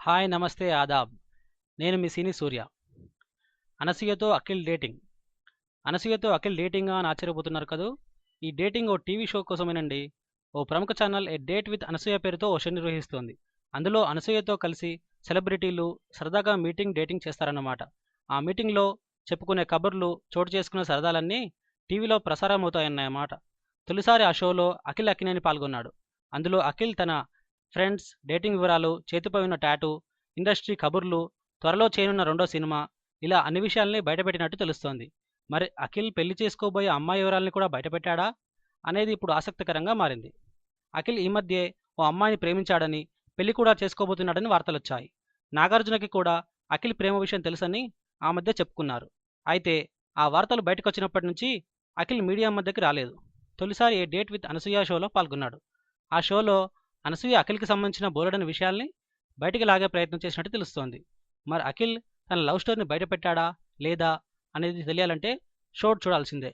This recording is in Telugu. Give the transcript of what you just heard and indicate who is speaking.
Speaker 1: హాయ్ నమస్తే ఆదాబ్. నేను మీ సినీ సూర్య. అనసూయతో అఖిల్ డేటింగ్. అనసూయతో అఖిల్ డేటింగా అని ఆశ్చర్యపోతున్నారు కదూ. ఈ డేటింగ్ ఓ టీవీ షో కోసమేనండి. ఓ ప్రముఖ channel A date with Anasuya పేరుతో ఓ షో నిర్వహిస్తోంది. అందులో అనసూయతో కలిసి సెలబ్రిటీలు సరదాగా డేటింగ్ చేస్తారన్నమాట. ఆ మీటింగ్లో చెప్పుకునే కబుర్లు, చోటు చేసుకునే సరదాలన్నీ టీవీలో ప్రసారం అవుతాయన్నమాట. తొలిసారి ఆ షోలో అఖిల్ అక్కినేని పాల్గొన్నాడు. అందులో అఖిల్ తన ఫ్రెండ్స్, డేటింగ్ వివరాలు, చేతిపై ఉన్న టాటూ, ఇండస్ట్రీ కబుర్లు, త్వరలో చేయనున్న రెండో సినిమా, ఇలా అన్ని విషయాల్ని బయటపెట్టినట్టు తెలుస్తోంది. మరి అఖిల్ పెళ్లి చేసుకోబోయే అమ్మాయి వివరాల్ని కూడా బయటపెట్టాడా అనేది ఇప్పుడు ఆసక్తికరంగా మారింది. అఖిల్ ఈ మధ్యే ఓ అమ్మాయిని ప్రేమించాడని, పెళ్లి కూడా చేసుకోబోతున్నాడని వార్తలొచ్చాయి. నాగార్జునకి కూడా అఖిల్ ప్రేమ విషయం తెలుసని ఆ మధ్య చెప్పుకున్నారు. అయితే ఆ వార్తలు బయటకొచ్చినప్పటి నుంచి అఖిల్ మీడియా మధ్యకి రాలేదు. తొలిసారి ఏ డేట్ విత్ అనసూయ షోలో పాల్గొన్నాడు. ఆ షోలో అనసూయ అఖిల్కి సంబంధించిన బోలెడని విషయాల్ని బయటికి లాగే ప్రయత్నం చేసినట్టు తెలుస్తోంది. మరి అఖిల్ తన లవ్ స్టోరీని బయటపెట్టాడా లేదా అనేది తెలియాలంటే షో చూడాల్సిందే.